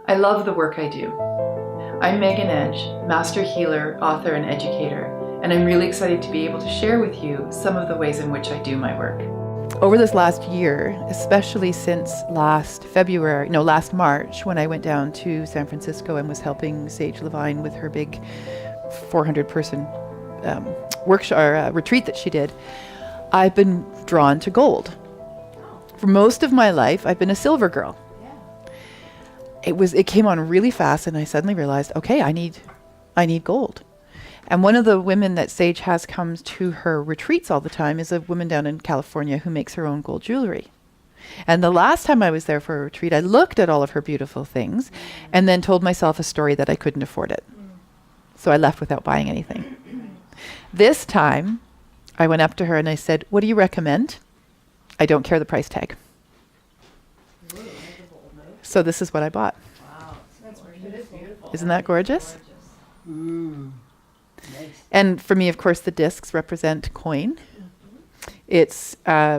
I love the work I do. I'm Megan Edge, master healer, author, and educator, and I'm really excited to be able to share with you some of the ways in which I do my work. Over this last year, especially since last March, when I went down to San Francisco and was helping Sage Levine with her big 400-person workshop or retreat that she did, I've been drawn to gold. For most of my life, I've been a silver girl. It came on really fast, and I suddenly realized, okay, I need gold. And one of the women that Sage has comes to her retreats all the time is a woman down in California who makes her own gold jewelry. And the last time I was there for a retreat, I looked at all of her beautiful things and then told myself a story that I couldn't afford it. So I left without buying anything. This time, I went up to her and I said, "What do you recommend? I don't care the price tag." So this is what I bought. Wow, that's beautiful. Isn't that gorgeous? Nice. And for me, of course, the discs represent coin. It's not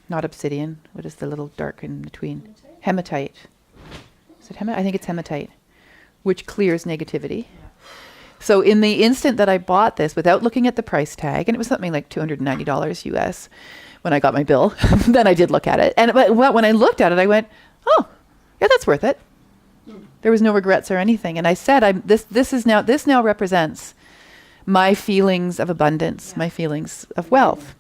obsidian. What is the little dark in between? Hematite. Is it hematite? I think it's hematite, which clears negativity. So in the instant that I bought this, without looking at the price tag, and it was something like $290 US when I got my bill, then I did look at it. And but when I looked at it, I went, "Oh, yeah, that's worth it." There was no regrets or anything. And I said, this now represents my feelings of abundance, my feelings of wealth.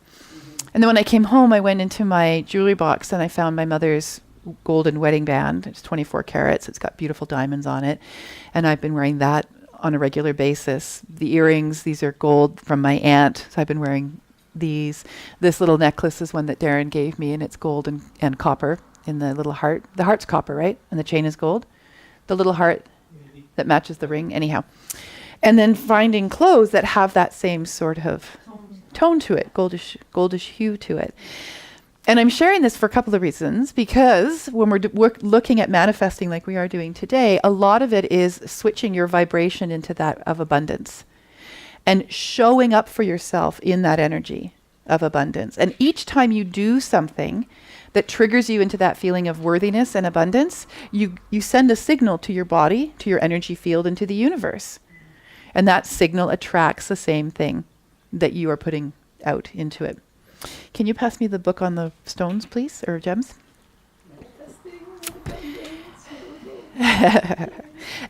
And then when I came home, I went into my jewelry box and I found my mother's golden wedding band. It's 24 carats. It's got beautiful diamonds on it. And I've been wearing that on a regular basis. The earrings, these are gold from my aunt. So I've been wearing these. This little necklace is one that Darren gave me, and it's gold and copper in the little heart. The heart's copper, right? And the chain is gold. The little heart that matches the ring, anyhow. And then finding clothes that have that same sort of tone to it, goldish hue to it. And I'm sharing this for a couple of reasons, because when we're looking at manifesting like we are doing today, a lot of it is switching your vibration into that of abundance and showing up for yourself in that energy of abundance. And each time you do something that triggers you into that feeling of worthiness and abundance, you send a signal to your body, to your energy field, and to the universe. And that signal attracts the same thing that you are putting out into it. Can you pass me the book on the stones, please, or gems?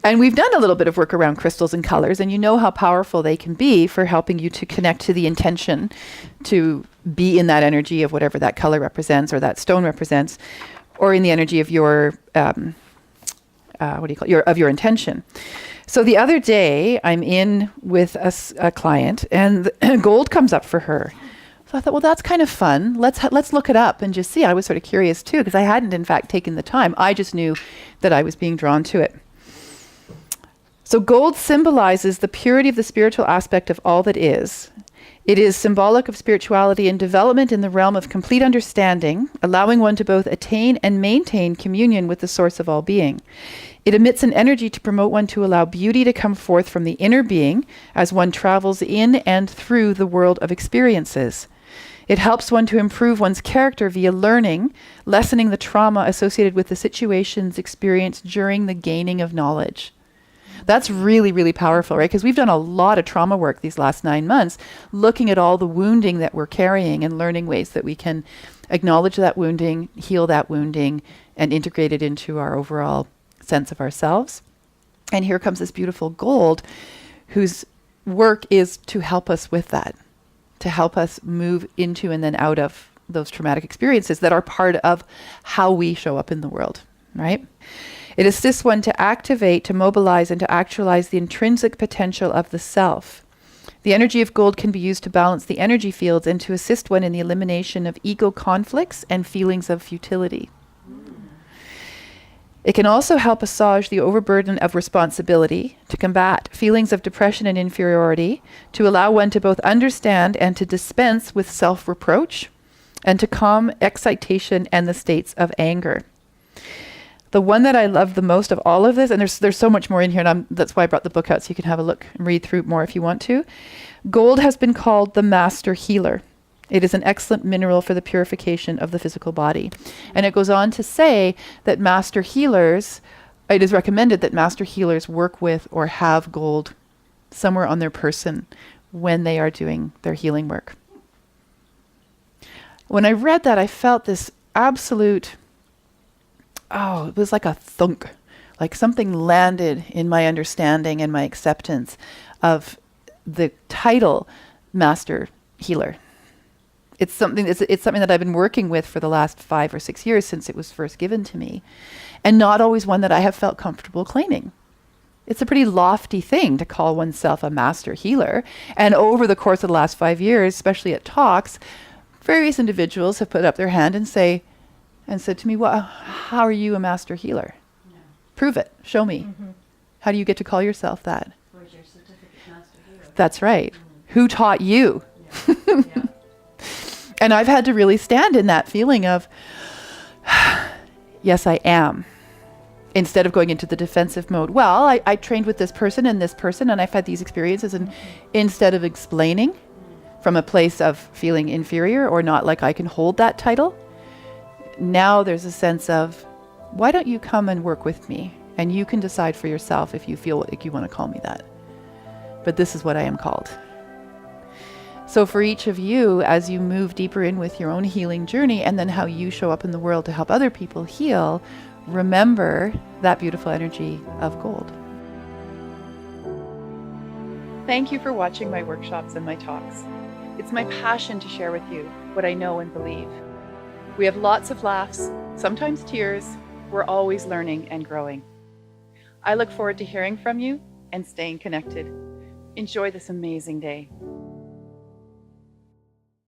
And we've done a little bit of work around crystals and colors, and you know how powerful they can be for helping you to connect to the intention to be in that energy of whatever that color represents or that stone represents, or in the energy of your your intention. So the other day, I'm in with a client, and gold comes up for her. So I thought, well, that's kind of fun. Let's look it up and just see. I was sort of curious too, because I hadn't, in fact, taken the time. I just knew that I was being drawn to it. So gold symbolizes the purity of the spiritual aspect of all that is. It is symbolic of spirituality and development in the realm of complete understanding, allowing one to both attain and maintain communion with the source of all being. It emits an energy to promote one to allow beauty to come forth from the inner being as one travels in and through the world of experiences. It helps one to improve one's character via learning, lessening the trauma associated with the situations experienced during the gaining of knowledge. That's really, really powerful, right? Because we've done a lot of trauma work these last 9 months, looking at all the wounding that we're carrying and learning ways that we can acknowledge that wounding, heal that wounding, and integrate it into our overall sense of ourselves. And here comes this beautiful gold, whose work is to help us with that, to help us move into and then out of those traumatic experiences that are part of how we show up in the world, right? It assists one to activate, to mobilize, and to actualize the intrinsic potential of the self. The energy of gold can be used to balance the energy fields and to assist one in the elimination of ego conflicts and feelings of futility. It can also help assuage the overburden of responsibility, to combat feelings of depression and inferiority, to allow one to both understand and to dispense with self-reproach, and to calm excitation and the states of anger. The one that I love the most of all of this, and there's so much more in here, and that's why I brought the book out so you can have a look and read through more if you want to. Gold has been called the master healer. It is an excellent mineral for the purification of the physical body. And it goes on to say that master healers it is recommended that master healers work with or have gold somewhere on their person when they are doing their healing work. When I read that, I felt this absolute, it was like a thunk, like something landed in my understanding and my acceptance of the title Master Healer. It's something that I've been working with for the last 5 or 6 years since it was first given to me, and not always one that I have felt comfortable claiming. It's a pretty lofty thing to call oneself a master healer. And over the course of the last 5 years, especially at talks, various individuals have put up their hand and said to me, "Well, how are you a master healer? Yeah. Prove it. Show me. How do you get to call yourself that?" Where's your certificate, Master Healer? That's right. Who taught you? Yeah. Yeah. And I've had to really stand in that feeling of, yes, I am. Instead of going into the defensive mode. Well, I trained with this person, and I've had these experiences. And instead of explaining from a place of feeling inferior or not like I can hold that title, now there's a sense of, why don't you come and work with me? And you can decide for yourself if you feel like you want to call me that. But this is what I am called. So for each of you, as you move deeper in with your own healing journey, and then how you show up in the world to help other people heal, remember that beautiful energy of gold. Thank you for watching my workshops and my talks. It's my passion to share with you what I know and believe. We have lots of laughs, sometimes tears. We're always learning and growing. I look forward to hearing from you and staying connected. Enjoy this amazing day.